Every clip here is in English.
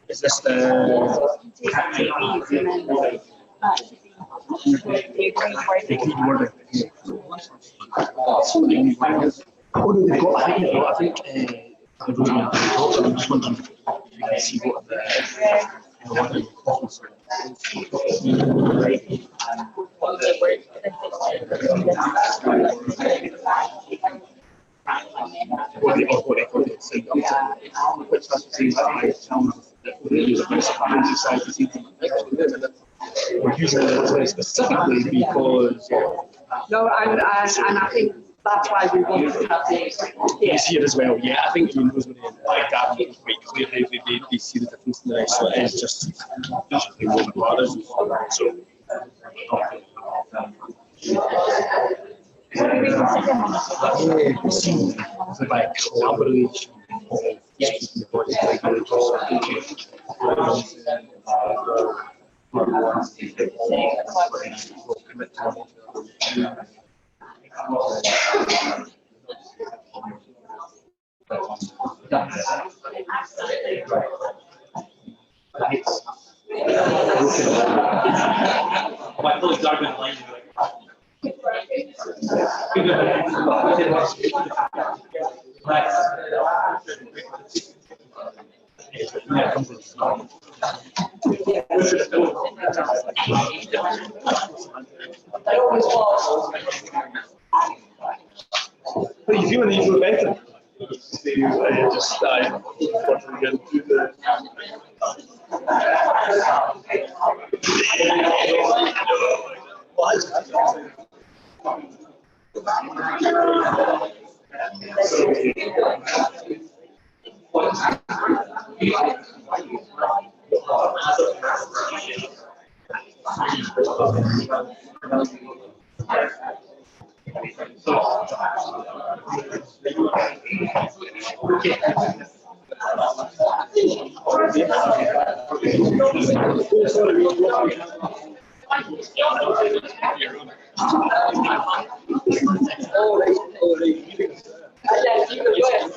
Is this the what have they got? I think I don't know. I'm just wondering if you can see what the we're using it very specifically because no, and I think that's why we want to have this here as well. Yeah, I think Rosemary and Gavin quite clearly they see the difference in the rest. So it is just basically what the brothers. So we see the like collaboration But you feel you feel better. You just once again do the.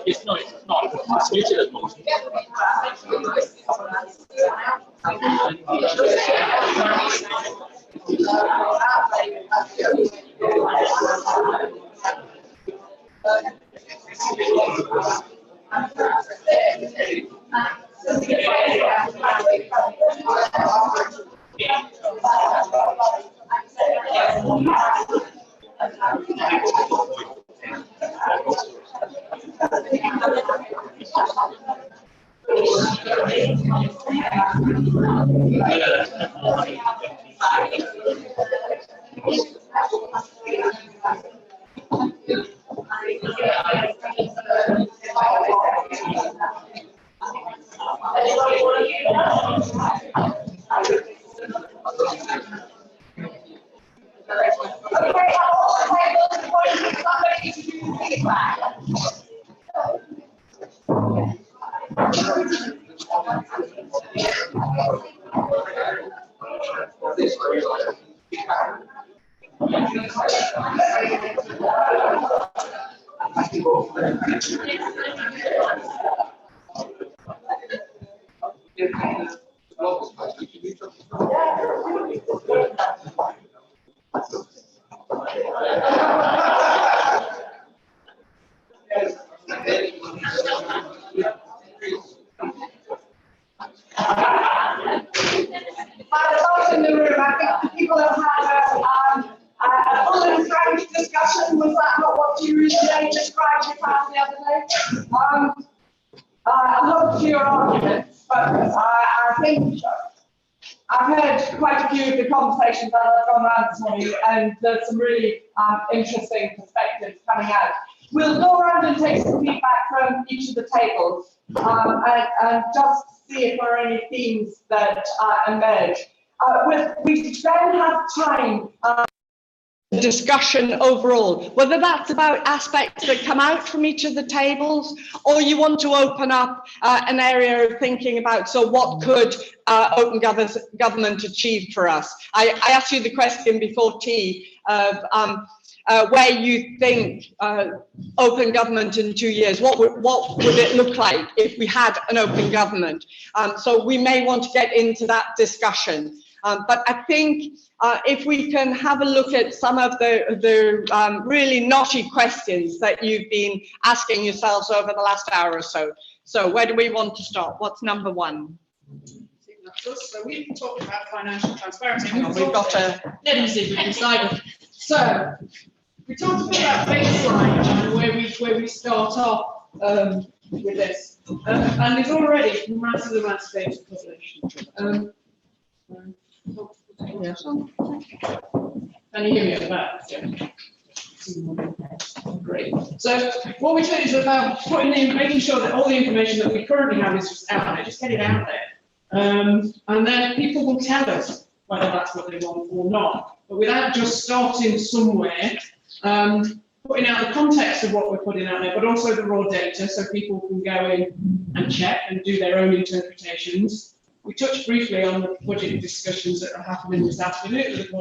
It's not. It's muted at the moment. In the room, I think people have had a full and frank discussion. Was that not what you really described your past the other day? I hope to your arguments, but I think I've heard quite a few of the conversations that have gone around this morning, and there's some really interesting perspectives coming out. We'll go around and take some feedback from each of the tables and just see if there are any themes that emerge. We then have time discussion overall, whether that's about aspects that come out from each of the tables, or you want to open up an area of thinking about, so what could open government achieve for us? I asked you the question before tea of where you think open government in 2 years, what would it look like if we had an open government? So we may want to get into that discussion. But I think if we can have a look at some of the really knotty questions that you've been asking yourselves over the last hour or so. So where do we want to start? What's number one? So we've talked about financial transparency. We've got a... Let me see if we can decide. So we talked a bit about baseline and where we start off with this. And there's already massive amounts of data published. Yes. Can you hear me at the back? Yeah. Great. So what we said is about making sure that all the information that we currently have is just out there, just get it out there. And then people will tell us whether that's what they want or not. But without just starting somewhere, putting out the context of what we're putting out there, but also the raw data so people can go in and check and do their own interpretations. We touched briefly on the budget discussions that are happening this afternoon with the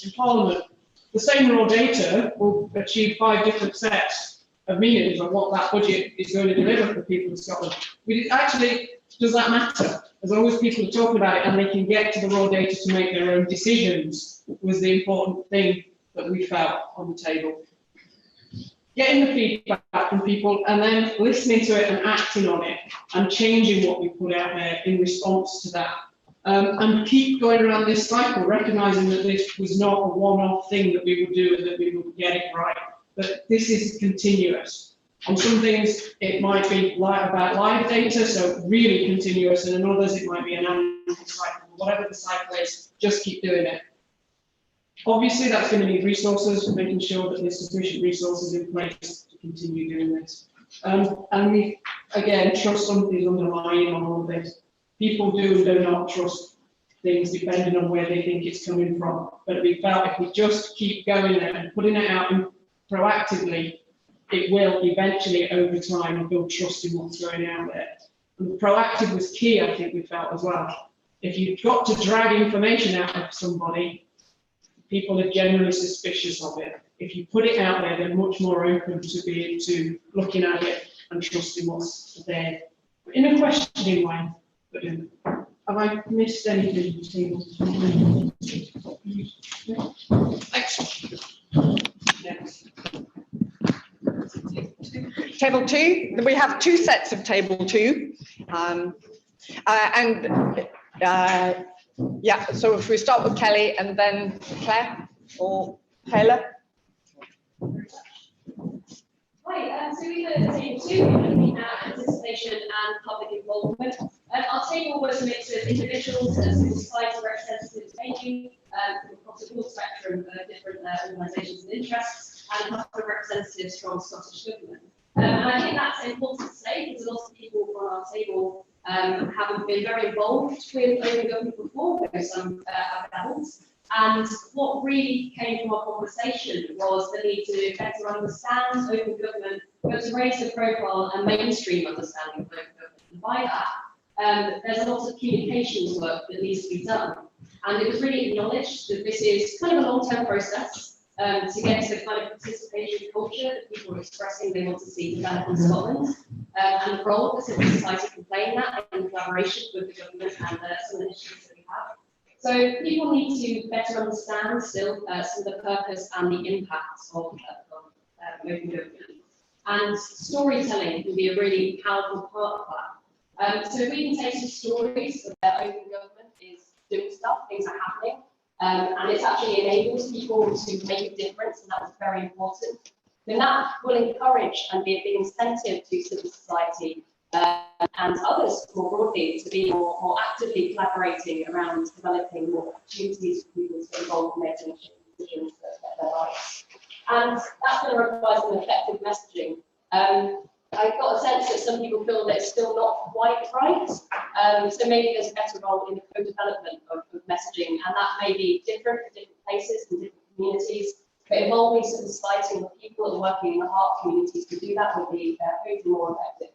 in Parliament. The same raw data will achieve 5 different sets of meanings on what that budget is going to deliver for people in Scotland. Actually, does that matter? As long as people are talking about it and they can get to the raw data to make their own decisions was the important thing that we felt on the table. Getting the feedback from people and then listening to it and acting on it and changing what we put out there in response to that. And keep going around this cycle, recognising that this was not a one-off thing that we would do and that we would get it right, but this is continuous. On some things, it might be about live data, so really continuous, and in others, it might be an annual cycle. Whatever the cycle is, just keep doing it. Obviously, that's going to need resources, making sure that there's sufficient resources in place to continue doing this. And we, again, trust something underlying on all of this. People do and do not trust things depending on where they think it's coming from. But we felt if we just keep going there and putting it out proactively, it will eventually, over time, build trust in what's going out there. And proactive was key, I think we felt as well. If you've got to drag information out of somebody, people are generally suspicious of it. If you put it out there, they're much more open to looking at it and trusting what's there. In a questioning way. But have I missed anything? Thanks. Next. Table 2, we have 2 sets of table 2. Yeah, so if we start with Kelly and then Claire or Taylor. Hi, so we had table 2 looking at participation and public involvement. Our table was a mix of individuals and civil society representatives ranging across a broad spectrum of different organisations and interests, and a couple of representatives from Scottish Government. And I think that's important to say because a lot of people on our table haven't been very involved with open government before, though some haven't. And what really came from our conversation was the need to better understand open government, but to raise the profile and mainstream understanding of open government. And by that, there's a lot of communications work that needs to be done. And it was really acknowledged that this is kind of a long-term process to get to the kind of participatory culture that people are expressing they want to see develop in Scotland, and the role that civil society can play in that in collaboration with the government and some initiatives that we have. So people need to better understand still some of the purpose and the impact of open government. And storytelling can be a really powerful part of that. So if we can take some stories of where open government is doing stuff, things are happening, and it's actually enables people to make a difference, and that was very important, then that will encourage and be a big incentive to civil society and others more broadly to be more actively collaborating around developing more opportunities for people to get involved in making decisions that affect their lives. And that's going to require some effective messaging. I got a sense that some people feel that it's still not quite right. So maybe there's a better role in the co-development of messaging, and that may be different for different places and different communities. But involving civil society and the people that are working in the heart communities to do that will be hopefully more effective.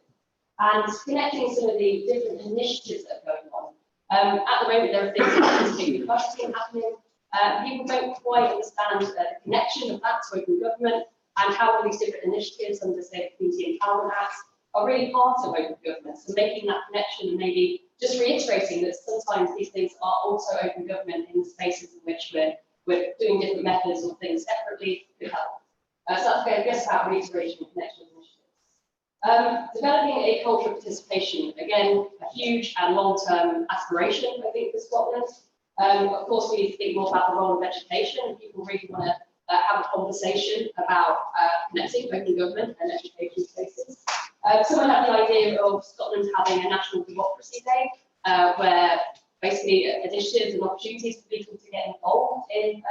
And connecting some of the different initiatives that are going on. At the moment, there are things like participating budgeting happening. People don't quite understand the connection of that to open government and how all these different initiatives under, say, the Community Empowerment Act are really part of open government. So making that connection and maybe just reiterating that sometimes these things are also open government in the spaces in which we're doing different methods or things separately could help. So that's, I guess, about reiteration and connection initiatives. Developing a culture of participation, again, a huge and long-term aspiration, I think, for Scotland. Of course, we need to think more about the role of education. People really want to have a conversation about connecting open government and education spaces. Someone had the idea of Scotland having a national democracy day, where basically initiatives and opportunities for people to get involved in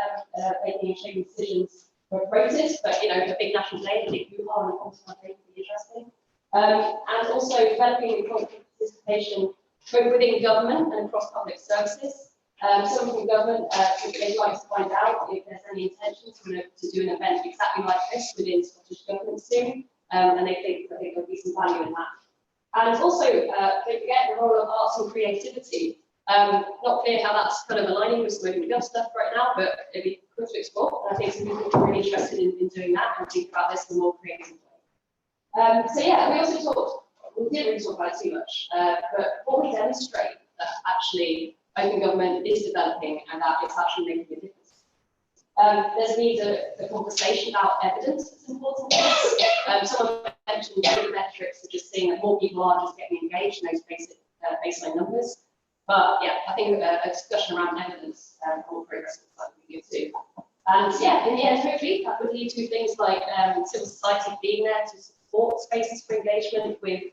making and shaping decisions for Brexit, but you know, a big national day, a big hoo-ha and a day would be interesting. And also developing a culture of participation both within government and across public services. Some from government they'd like to find out if there's any intention to do an event exactly like this within Scottish Government soon, and they think that there'll be some value in that. And also, don't forget the role of arts and creativity. Not clear how that's kind of aligning with some open gov stuff right now, but it'd be cool to explore. And I think some people are really interested in doing that and think about this in a more creative way. So yeah, we also talked, we didn't really talk about it too much, but what we demonstrate that actually open government is developing and that it's actually making a difference. There's a need for conversation about evidence that's important. Someone mentioned the metrics of just seeing that more people are just getting engaged in those basic baseline numbers. But yeah, I think a discussion around evidence for progress would be good too. And yeah, in the end, hopefully that would lead to things like civil society being there to support spaces for engagement with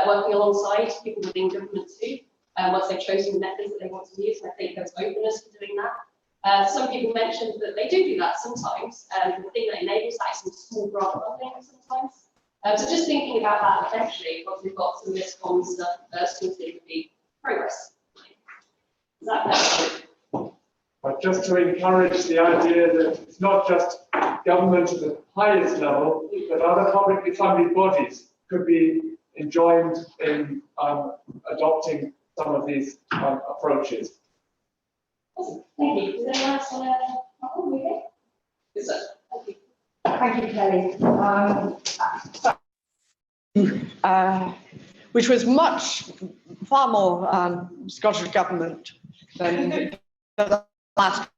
working alongside people within government too. Once they've chosen the methods that they want to use, and I think there's openness for doing that. Some people mentioned that they do that sometimes. The thing that enables that is some small grant funding sometimes. So just thinking about that eventually, once we've got some miscom stuff sorted, would be progress. Is that fair? But just to encourage the idea that it's not just government at the highest level, but other publicly funded bodies could be enjoined in adopting some of these approaches. Awesome. Thank you. Does anyone else want to? Okay. Yes, sir. Thank you. Thank you, Kelly. Which was far more Scottish Government than the last.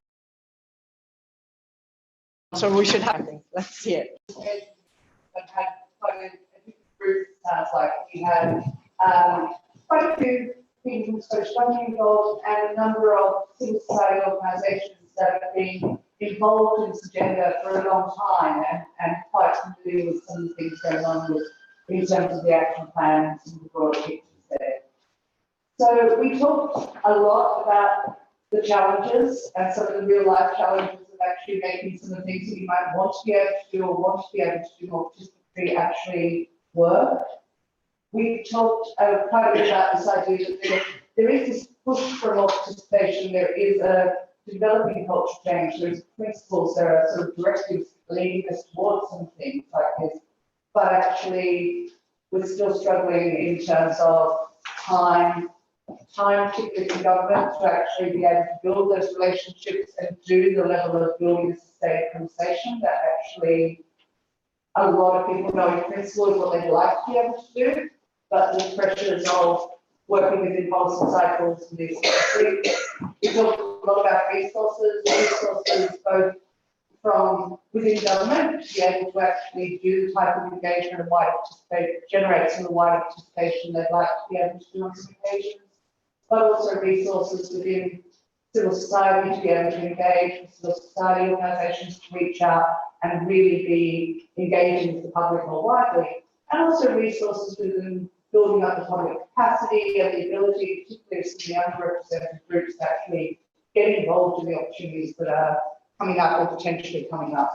So we should have it. Let's see it. I've had quite a different group, sounds like. We had quite a few people from Scottish Government involved and a number of civil society organisations that have been involved in this agenda for a long time and quite familiar with some of the things going on with in terms of the action plans and the broader pictures there. So we talked a lot about the challenges and some of the real life challenges of actually making some of the things that you might want to be able to do or want to be able to do more participatory actually work. We talked quite a bit about this idea that there is this push for more participation, there is a developing culture change, there's principles, there are sort of directives leading us towards some things like this, but actually we're still struggling in terms of time, particularly in government, to actually be able to build those relationships and do the level of building a sustained conversation that actually a lot of people know in principle is what they'd like to be able to do, but the pressures of working within policy cycles and these things. We talked a lot about resources both from within government to be able to actually do the type of engagement and wider generate some of the wider participation they'd like to be able to do on some occasions, but also resources within civil society to be able to engage with civil society organisations to reach out and really be engaging with the public more widely, and also resources within building up the public capacity and the ability, particularly some of the underrepresented groups, to actually get involved in the opportunities that are coming up or potentially coming up.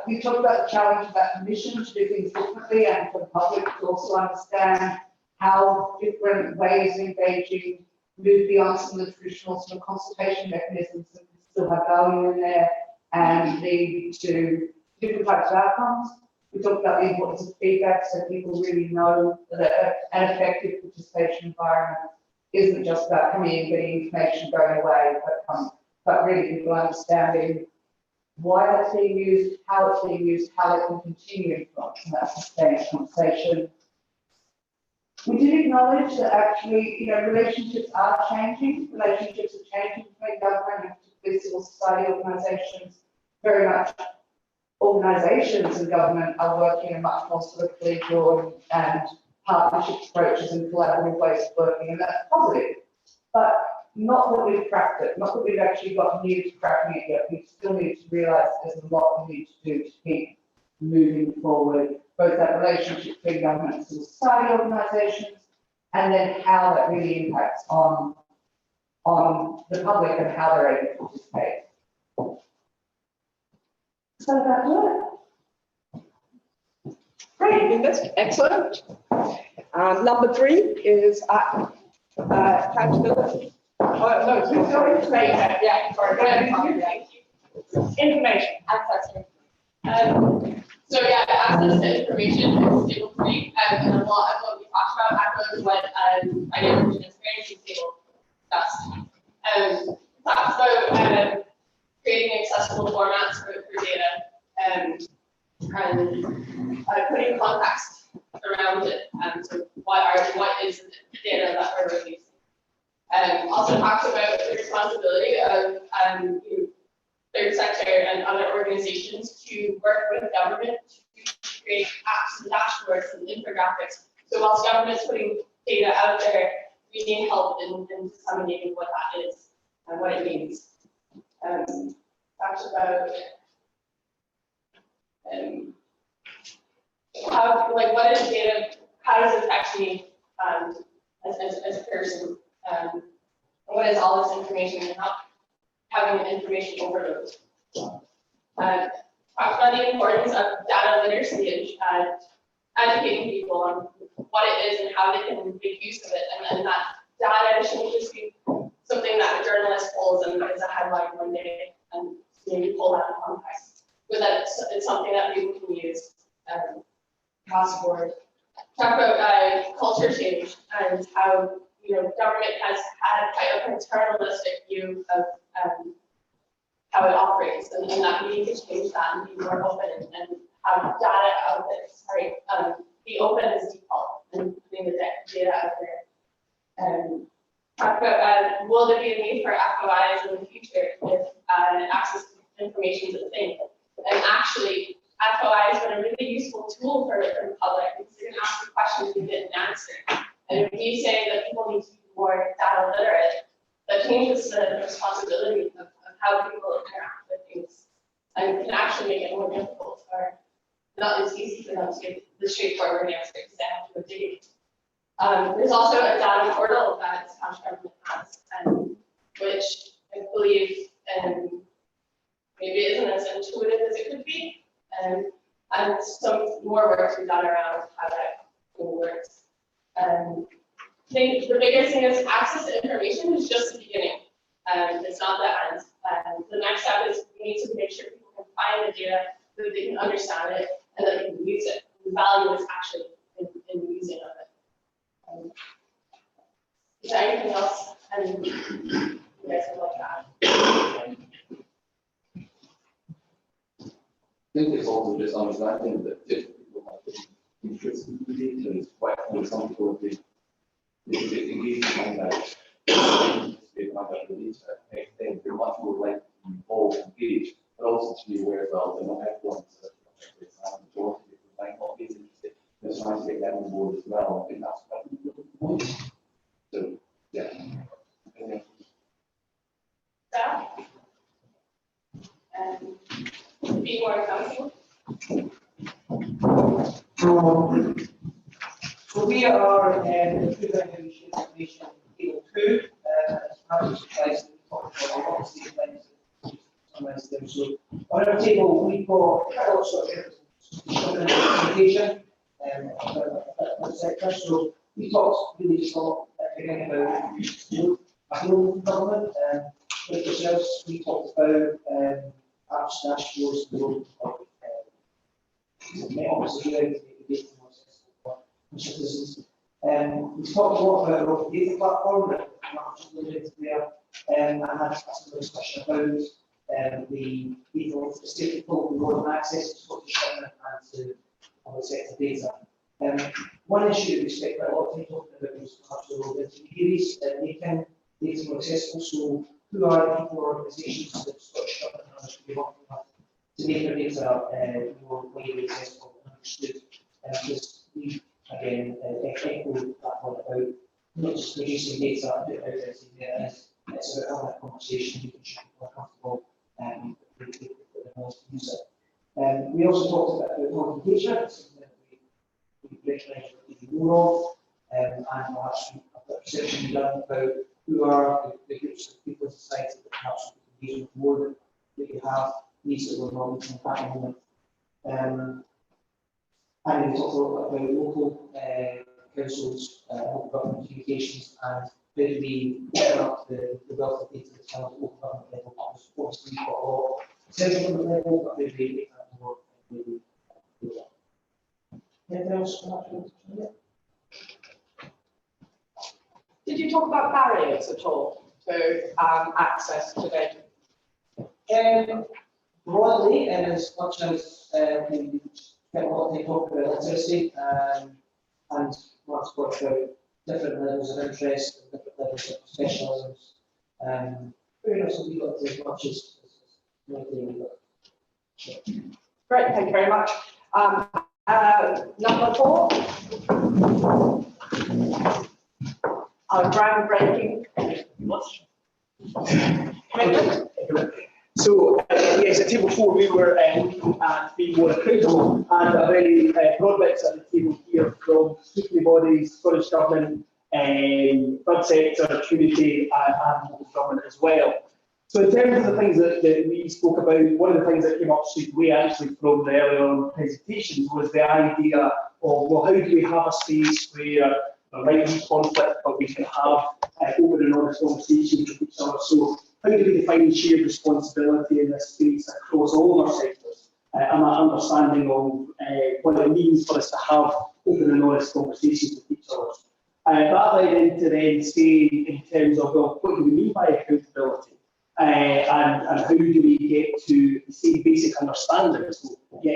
We talked about the challenge of that permission to do things differently and for the public to also understand how different ways of engaging move beyond some of the traditional sort of consultation mechanisms that still have value in there and lead to different types of outcomes. We talked about the importance of feedback so people really know that an effective participation environment isn't just about coming in, getting information, going away, but really people understanding why that's being used, how it's being used, how it can continue to influence that sustained conversation. We did acknowledge that actually, relationships are changing. Relationships are changing between government and particularly civil society organisations. Very much organisations and government are working in much more sort of collegial and partnership approaches and collaborative ways of working, and that's positive. But not that we've cracked it, not that we've actually got near to cracking it yet. We still need to realise there's a lot we need to do to keep moving forward, both that relationship between government and civil society organisations, and then how that really impacts on the public and how they're able to participate. So that's it. Great, that's excellent. Number 3 is accountability. No, sorry, yeah, sorry. Information, access. So yeah, access to information is stable free, and a lot of what we talked about echoes what financial transparency table discussed. Talks about creating accessible formats for data and putting context around it. So what is the data that we're releasing? Also talks about the responsibility of third sector and other organizations to work with government to create apps and dashboards and infographics. So whilst government's putting data out there, we need help in disseminating what that is and what it means. Talks about how, what is data, how does it affect me as a person? What is all this information and not having information overload? Talk about the importance of data literacy and educating people on what it is and how they can make use of it. And that data shouldn't just be something that a journalist pulls and is a headline one day and maybe pull that in context. But that it's something that people can use across the board. Talk about culture change and how government has had quite a paternalistic view of how it operates, and that we need to change that and be more open and have data out there. Be open as default and putting the data out there. Talk about will there be a need for FOIs in the future if access to information is a thing? And actually, FOIs are a really useful tool for the public because you can ask the questions you didn't answer. And if you say that people need to be more data literate, that changes the responsibility of how people interact with things and can actually make it more difficult for That is easy for them to get the straightforward answer because they have to go digging. There's also a data portal that Scottish Government has, which I believe maybe isn't as intuitive as it could be, and some more work to be done around how that works. I think the biggest thing is access to information is just the beginning. It's not the end. The next step is we need to make sure people can find the data, so that they can understand it, and that they can use it. The value is actually in using of it. Is there anything else you guys would like to add? I think it's also just understanding that different people have different interests in the data, and it's quite common. Some people they get engaged in that. I think they're much more likely to be involved and engaged, but also to be aware that they're not everyone is the majority of people might not be interested. They're trying to get them on board as well. I think that's what the point. So yeah. Be more accountable. So we are the food regulation information table 2, as part of the place that we talked about a lot of these things. So on our table, we've got also implementation sector. So we talked really just a lot again about government and with yourselves. We talked about apps, dashboards, and obviously how to make the data more accessible for citizens. We talked a lot about our open data platform that I'm there, and I had some discussion about the data statistical and access to Scottish Government and to public sector data. One issue that we spent quite a lot of time talking about was perhaps the role of intermediaries making data more accessible. So who are the people or organisations that Scottish Government has to be working with to make their data more widely accessible and understood? Because we, again, echo that one about not just producing data and putting it out there, it's about having that conversation, making sure people are comfortable with the knowledge to use it. We also talked about communication, something that we recognise we need more of, and perhaps a perception done about who are the groups of people in society that perhaps we can engage with more that you have needs that we're not meeting at the moment. And we talked a lot about local councils, local government communications, and how do we open up the wealth of data that's held at local government level. Obviously, we've got a lot at central government level, but how do we make that more? Anything else on that? Did you talk about barriers at all to access to data? Broadly, and as much as we spent a lot of time talking about literacy and what's talked about different levels of interest and different levels of professionalisms. Very much we got as much as we got. Great, thank you very much. Number 4. Our groundbreaking commitment. So, yes, at table 4, we were looking at being more accountable, and a very broad mix at the table here from scrutiny bodies, Scottish Government, third sector, community, and local government as well. So, in terms of the things that we spoke about, one of the things that came up straight away actually from the earlier on presentations was the idea of, well, how do we have a space where there might be conflict, but we can have open and honest conversations with each other. So, how do we define shared responsibility in this space across all of our sectors? And that understanding of what it means for us to have open and honest conversations with each other. That led into then saying in terms of, well, what do we mean by accountability? And how do we get to the same basic understanding? So, how do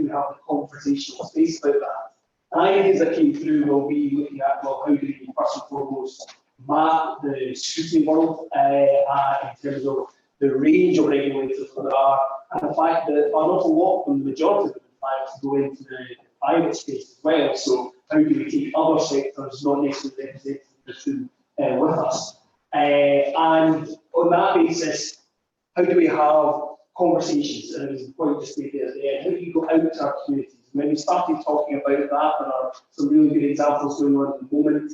we have the conversational space about that? And ideas that came through will be looking at, well, how do we first and foremost map the scrutiny world in terms of the range of regulators that there are, and the fact that an awful lot of them, the majority of them, in fact, go into the private space as well. So how do we take other sectors, not necessarily represented with us? And on that basis, how do we have conversations? And it was the point to state there at the end. How do you go out to our communities When we started talking about that, there are some really good examples going on at the moment.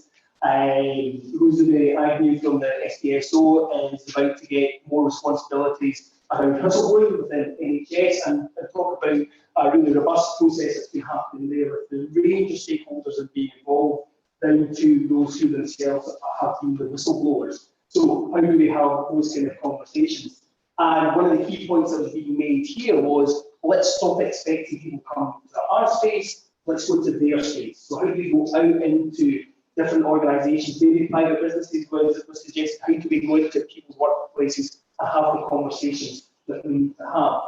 Rosemary Agnew from the SDSO is about to get more responsibilities around whistleblowing within NHS and talk about a really robust process that's been happening there with the range of stakeholders that being involved, down to those who themselves have been the whistleblowers. So how do we have those kind of conversations? And one of the key points that was being made here was, let's stop expecting people to come to our space, let's go to their space. So how do we go out into different organisations, maybe private businesses, was suggested, how do we go into people's workplaces and have the conversations that we need to have?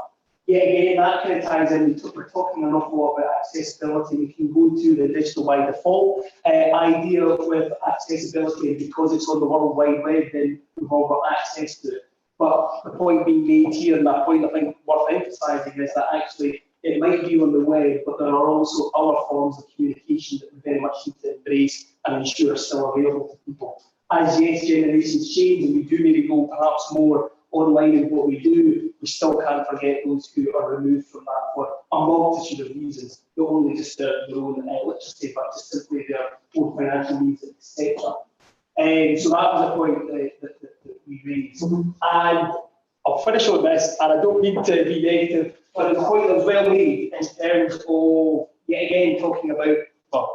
Yeah, again, that kind of ties in. We're talking an awful lot about accessibility. We can go to the digital by default idea with accessibility, and because it's on the World Wide Web, then we've all got access to it. But the point being made here, and that point I think worth emphasising, is that actually it might be on the web, but there are also other forms of communication that we very much need to embrace and ensure are still available to people. As yes, generations change and we do maybe go perhaps more online in what we do, we still can't forget those who are removed from that for a multitude of reasons, not only just their own literacy, but just simply their own financial needs, etc. So that was a point that we raised. And I'll finish on this, and I don't mean to be negative, but the point that was well made in terms of, yet again, talking about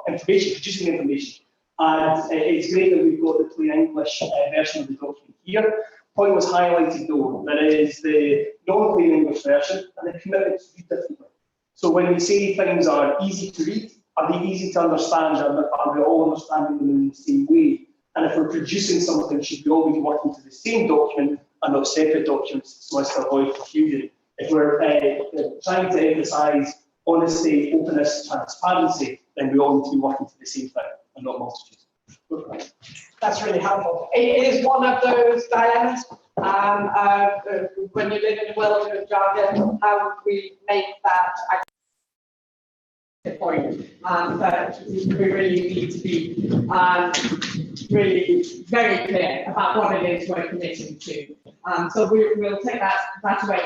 information, producing information. And it's great that we've got the plain English version of the document here. Point was highlighted though, there is the non-plain English version and the commitment to read differently. So when we say things are easy to read, are they easy to understand, are we all understanding them in the same way? And if we're producing something, should we all be working to the same document and not separate documents so as to avoid confusion? If we're trying to emphasise honesty, openness, transparency, then we all need to be working to the same thing and not multitudes. That's really helpful. It is one of those dilemmas when you live in a world of jargon, how we make that point. But we really need to be really very clear about what it is we're committing to. So we'll take that away.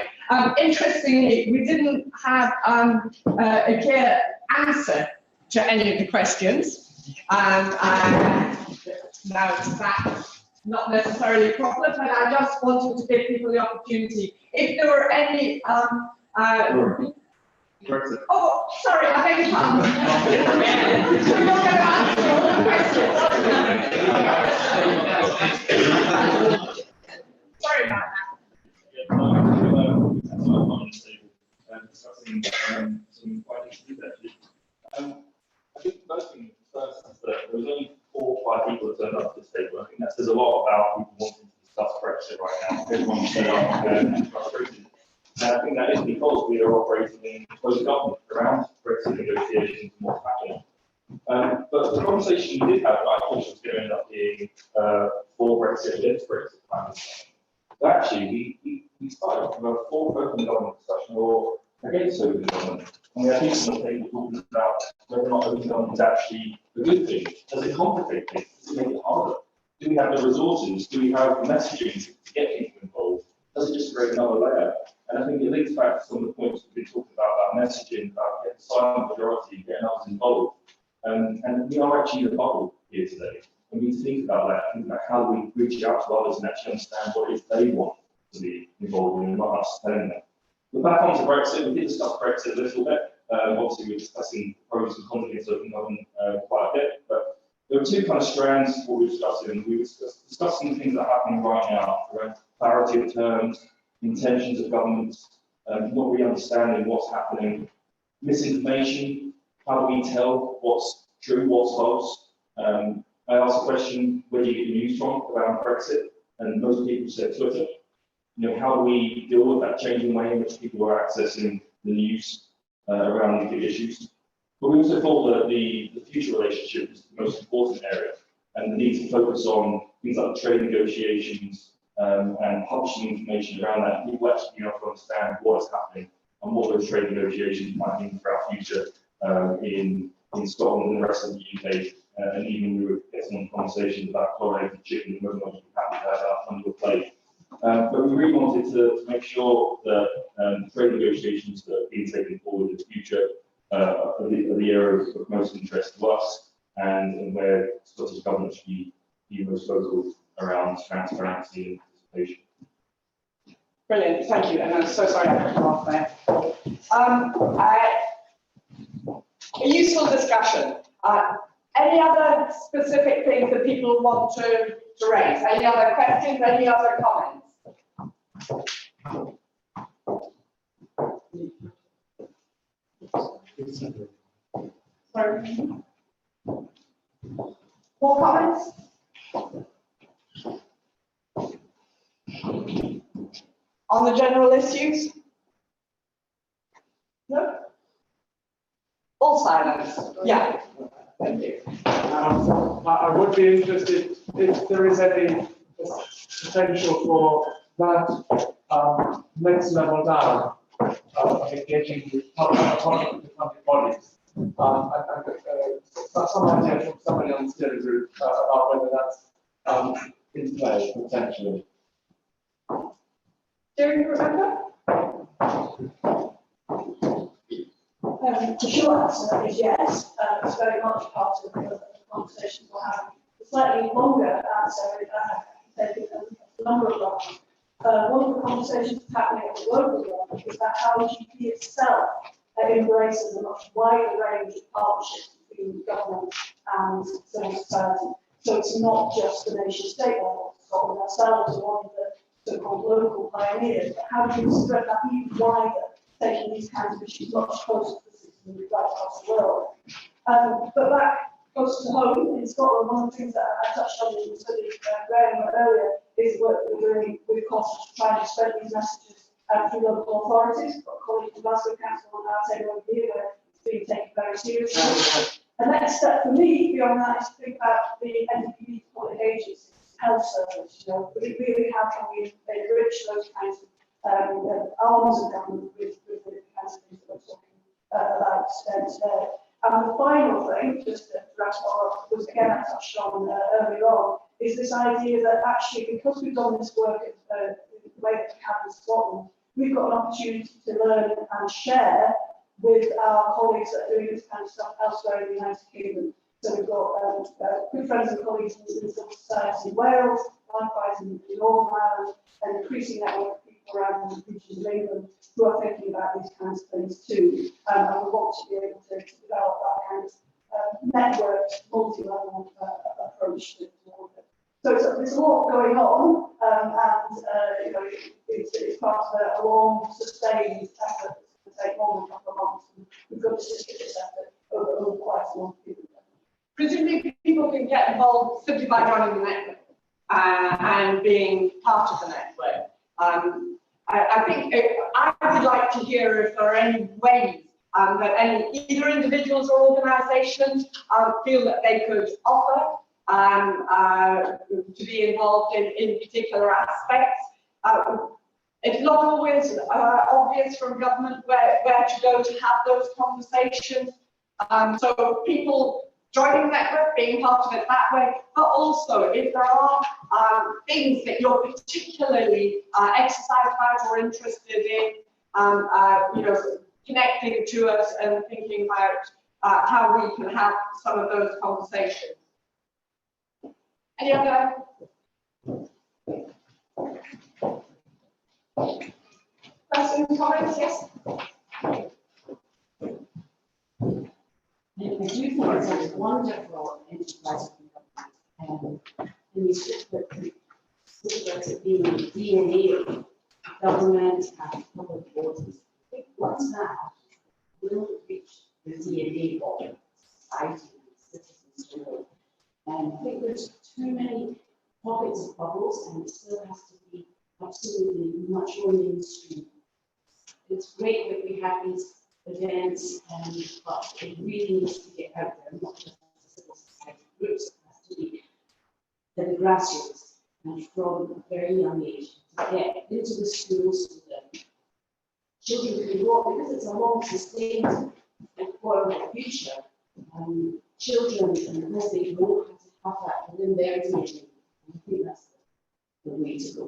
Interestingly, we didn't have a clear answer to any of the questions. Now that's not necessarily a problem, but I just wanted to give people the opportunity. If there were any, oh, sorry, I beg your pardon. You're not going to answer all the questions. Sorry about that. Discussing some quite interesting actually. I think most things first is that there was only 4 or 5 people that turned up to this table. I think that says a lot about people wanting to discuss Brexit right now. Everyone's turned up and frustrated. And I think that is because we are operating in close government around Brexit negotiations and what's happening. But the conversation we did have, I thought was going to end up being for Brexit, against Brexit plans. But actually, we started with a full open government discussion or against open government. And we had people on the table talking about whether or not open government is actually a good thing. Does it complicate things? Does it make it harder? Do we have the resources? Do we have the messaging to get people involved? Does it just create another layer? And I think it links back to some of the points we've been talking about messaging, about getting the silent majority, getting others involved. And we are actually in a bubble here today. We need to think about that, think about how we reach out to others and actually understand what it is they want to be involved in, and not us telling them. But back on to Brexit, we did discuss Brexit a little bit. Obviously, we're discussing pros and cons against open government quite a bit, but there were 2 kind of strands to what we were discussing. We were discussing things that are happening right now around clarity of terms, intentions of governments, not really understanding what's happening, misinformation, how do we tell what's true, what's false. I asked a question, where do you get your news from around Brexit? And most people said Twitter. How do we deal with that changing way in which people are accessing the news around these big issues? But we also thought that the future relationship is the most important area, and the need to focus on things like trade negotiations and publishing information around that. People actually being able to understand what is happening and what those trade negotiations might mean for our future in Scotland and the rest of the UK. And even we were getting conversations about chlorinated chicken, and whether or not you'd be happy to have that on your plate. But we really wanted to make sure that the trade negotiations that are being taken forward in the future are the areas of most interest to us, and where Scottish Government should be most vocal around transparency and participation. Brilliant, thank you, and I'm so sorry I cut you off there. A useful discussion. Any other specific things that people want to raise? Any other questions, any other comments? Sorry. More comments? On the general issues? No? All silence. Yeah. Thank you. I would be interested if there is any potential for that next level down of engaging with public bodies. Some idea from somebody on the steering group about whether that's in play potentially. Do you remember? The short answer is yes. It's very much part of the conversations we're having. The slightly longer answer is a number of them. One of the conversations happening at the local level is about how GP itself embraces a much wider range of partnerships between government and civil society. So it's not just the nation state level. Scotland ourselves are one of the so-called local pioneers, but how do you spread that even wider, taking these kinds of issues much closer to the citizens right across the world. But back close to home in Scotland, one of the things that I touched on in the study Graham earlier is the work that we're doing with COST to try and spread these messages through local authorities. We've got a colleague from Glasgow Council on our table over here where it's being taken very seriously. The next step for me beyond that is to think about the NDPB public agencies, health service, really how can we enrich those kinds of arms of government with the kinds of things that we're talking about today. And the final thing, just to wrap it all up, was again I touched on earlier on, is this idea that actually because we've done this work in the way that we have in Scotland, we've got an opportunity to learn and share with our colleagues that are doing this kind of stuff elsewhere in the United Kingdom. So we've got good friends and colleagues in civil society in Wales, likewise in Northern Ireland, and increasing network of people around the regions of England who are thinking about these kinds of things too. And we want to be able to develop that kind of networked, multi-level approach to all of it. So there's a lot going on, and it's part of a long, sustained effort that's going to take more than a couple of months. And we've got to stick this effort over quite a long period. Presumably people can get involved simply by joining the network and being part of the network. I think I would like to hear if there are any ways that either individuals or organisations feel that they could offer to be involved in particular aspects. It's not always obvious from government where to go to have those conversations. So people joining the network, being part of it that way, but also if there are things that you're particularly exercised about or interested in, connecting to us and thinking about how we can have some of those conversations. Any other questions, comments? Yes? I do think it's a wonderful enterprise and we should put it being the DNA of government and public bodies. I think once that will reach the DNA of society and citizens. And I think there's too many pockets of bubbles and it still has to be absolutely much more mainstream. It's great that we have these events, but it really needs to get out there, not just the civil society groups, it has to be at the grassroots and from a very young age to get into the schools so that children can grow up, because it's a long sustained and forward future. Children, and as they grow, have to have that within their DNA. I think that's the way to go.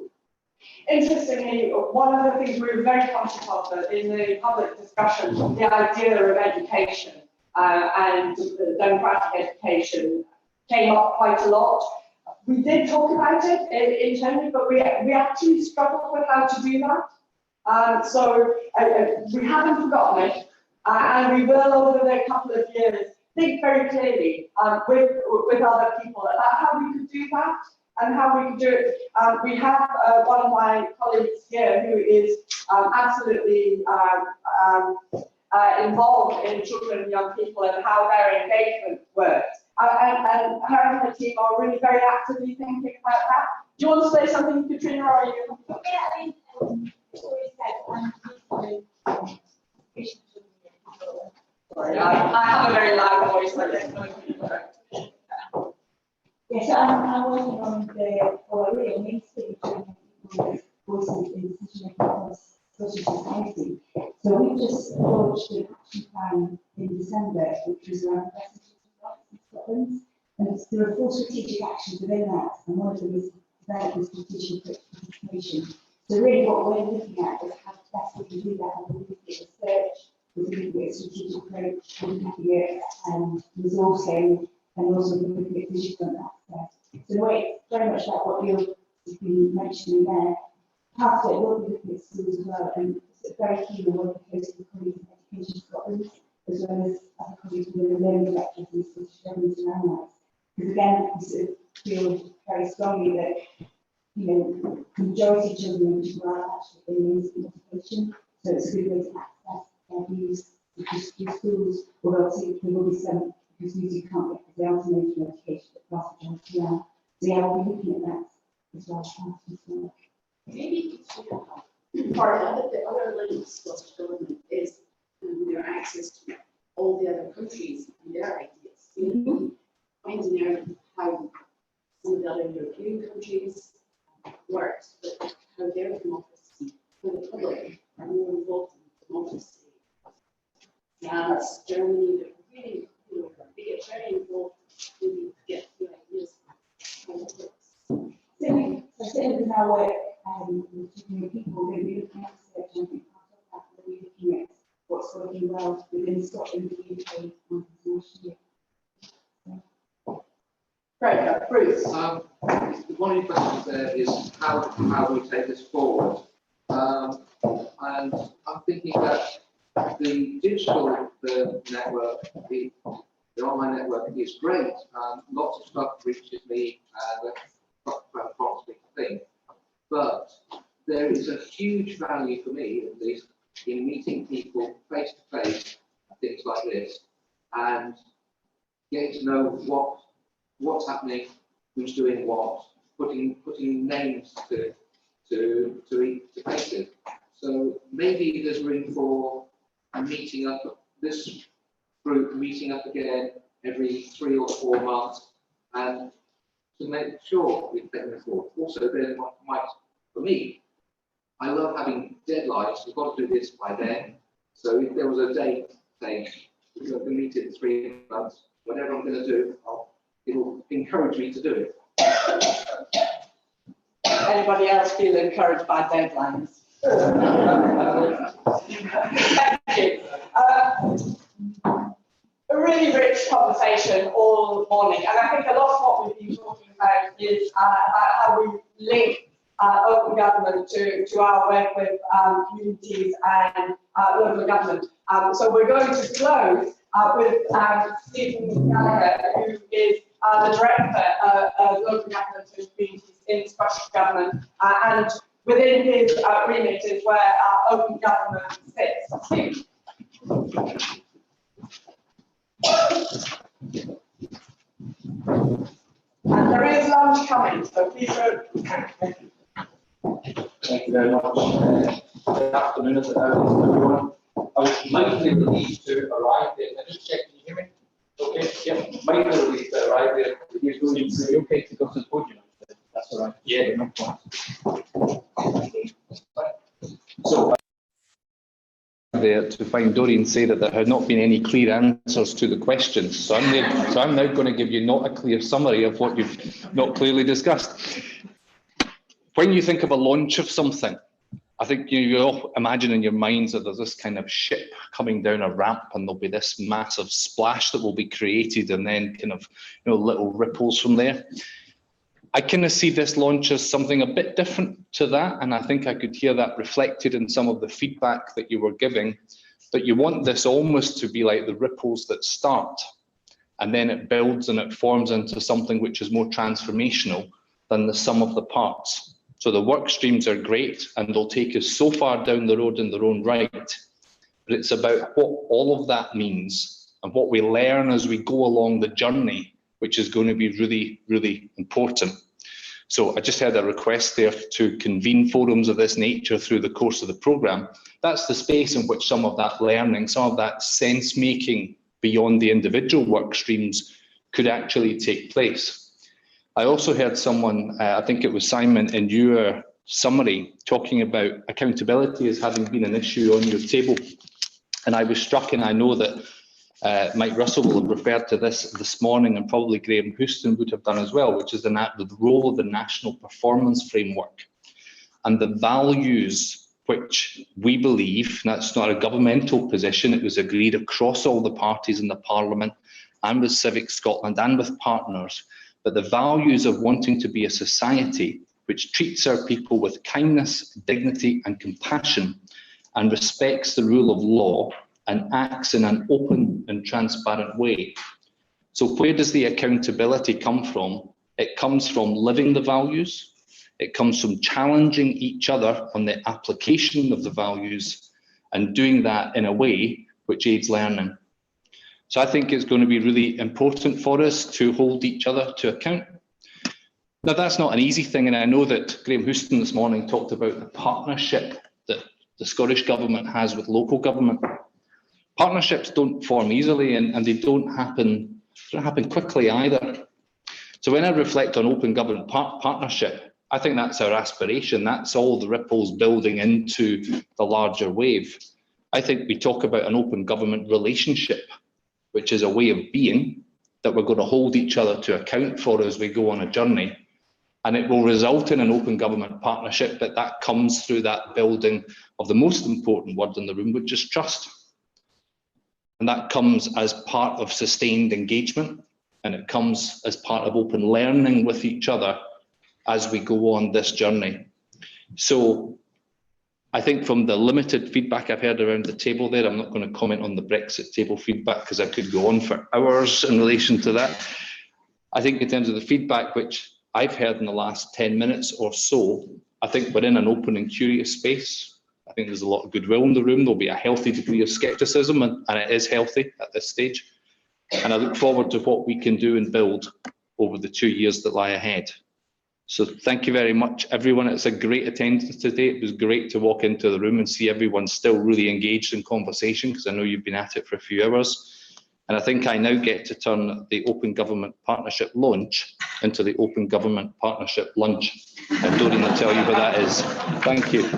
Interestingly, one of the things we were very conscious of in the public discussion, the idea of education and democratic education came up quite a lot. We did talk about it internally, but we actually struggled with how to do that. So we haven't forgotten it, and we will over the couple of years think very clearly with other people about how we could do that and how we could do it. We have one of my colleagues here who is absolutely involved in children and young people and how their engagement works. And her and her team are really very actively thinking about that. Do you want to say something, Katrina, or are you? Yeah, I mean, it's always said, Sorry, I have a very loud voice, I guess. Yes, I'm working on a real mainstream people's voices in decision-making across social society. So we just launched an action plan in December, which was around in Scotland, and there are 4 strategic actions within that, and one of them is developing strategic participation. So really what we're looking at is how best we can do that, and we're looking at research, we're looking at strategic approach, we're looking at resourcing, and also looking at digital access. So in a way, it's very much like what you've been mentioning there. Part of it will be looking at schools as well, and it's very keen on working closely with colleagues in Education Scotland, as well as other colleagues within the learning directors and Scottish Government and analysts. Because again, we sort of feel very strongly that, you know, the majority of children are actually in mainstream education, so it's a good way to access their views because schools, although obviously there will be some because you can't get the mainstream education, but vast majority are. So yeah, we'll be looking at that as well. Maybe part of the other link to Scottish Government is their access to all the other countries and their ideas. You know, finding out how some of the other European countries work, but how their democracy, how the public are more involved in democracy. France, Germany, they're really, you know, they get very involved when you get the ideas how it works. So certainly with our work, people will be looking at research and being part of that, we'll be looking at what's working well within Scotland, the UK, and internationally. Great, Bruce. One of the questions there is how we take this forward. And I'm thinking that the digital network, the online network is great. Lots of stuff reaches me and prompts me to think. But there is a huge value for me, at least, in meeting people face to face, things like this, and getting to know what's happening, who's doing what, putting names to faces. So maybe there's room for a meeting up, this group meeting up again every 3 or 4 months, and to make sure we take them forward. Also, then might, for me, I love having deadlines. We've got to do this by then. So if there was a date saying we're going to meet in 3 months, whatever I'm going to do, it will encourage me to do it. Anybody else feel encouraged by deadlines? Thank you. A really rich conversation all morning, and I think a lot of what we've been talking about is how we link open government to our work with communities and local government. So we're going to close with Stephen Gallagher, who is the Director of Local Government and Communities in Scottish Government, and within his remit is where open government sits. Steve. And there is lunch coming, so please do. Thank you very much. Good afternoon, everyone. I was mindfully relieved to arrive there. I just check, can you hear me? Okay, yeah, mindfully relieved to arrive there. Are you okay to go to the podium? That's all right. Yeah, no problem. So, there to find Dorian say that there had not been any clear answers to the questions. So I'm now going to give you not a clear summary of what you've not clearly discussed. when you think of a launch of something, I think you all imagine in your minds that there's this kind of ship coming down a ramp and there'll be this massive splash that will be created and then kind of, little ripples from there. I kind of see this launch as something a bit different to that, and I think I could hear that reflected in some of the feedback that you were giving, that you want this almost to be like the ripples that start, and then it builds and it forms into something which is more transformational than the sum of the parts. So the work streams are great and they'll take us so far down the road in their own right, but it's about what all of that means and what we learn as we go along the journey, which is going to be really, really important. So I just had a request there to convene forums of this nature through the course of the programme. That's the space in which some of that learning, some of that sense making beyond the individual work streams could actually take place. I also heard someone, I think it was Simon, in your summary talking about accountability as having been an issue on your table. And I was struck, and I know that Mike Russell will have referred to this morning, and probably Graham Houston would have done as well, which is the role of the National Performance Framework and the values which we believe, and that's not a governmental position, it was agreed across all the parties in the Parliament and with Civic Scotland and with partners, but the values of wanting to be a society which treats our people with kindness, dignity and compassion and respects the rule of law and acts in an open and transparent way. So where does the accountability come from? It comes from living the values. It comes from challenging each other on the application of the values and doing that in a way which aids learning. So I think it's going to be really important for us to hold each other to account. Now, that's not an easy thing, and I know that Graham Houston this morning talked about the partnership that the Scottish Government has with local government. Partnerships don't form easily, and they don't happen quickly either. So when I reflect on open government partnership, I think that's our aspiration. That's all the ripples building into the larger wave. I think we talk about an open government relationship, which is a way of being that we're going to hold each other to account for as we go on a journey. And it will result in an open government partnership, but that comes through that building of the most important word in the room, which is trust. And that comes as part of sustained engagement, and it comes as part of open learning with each other as we go on this journey. So I think from the limited feedback I've heard around the table there, I'm not going to comment on the Brexit table feedback because I could go on for hours in relation to that. I think in terms of the feedback which I've heard in the last 10 minutes or so, I think we're in an open and curious space. I think there's a lot of goodwill in the room. There'll be a healthy degree of scepticism, and it is healthy at this stage. And I look forward to what we can do and build over the 2 years that lie ahead. So thank you very much, everyone. It's a great attendance today. It was great to walk into the room and see everyone still really engaged in conversation, because I know you've been at it for a few hours. And I think I now get to turn the Open Government Partnership launch into the Open Government Partnership lunch. And Dorian will tell you what that is. Thank you.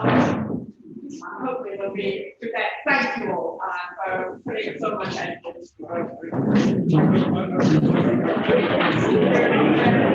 I hope it will be today. Thank you all for putting so much effort into this.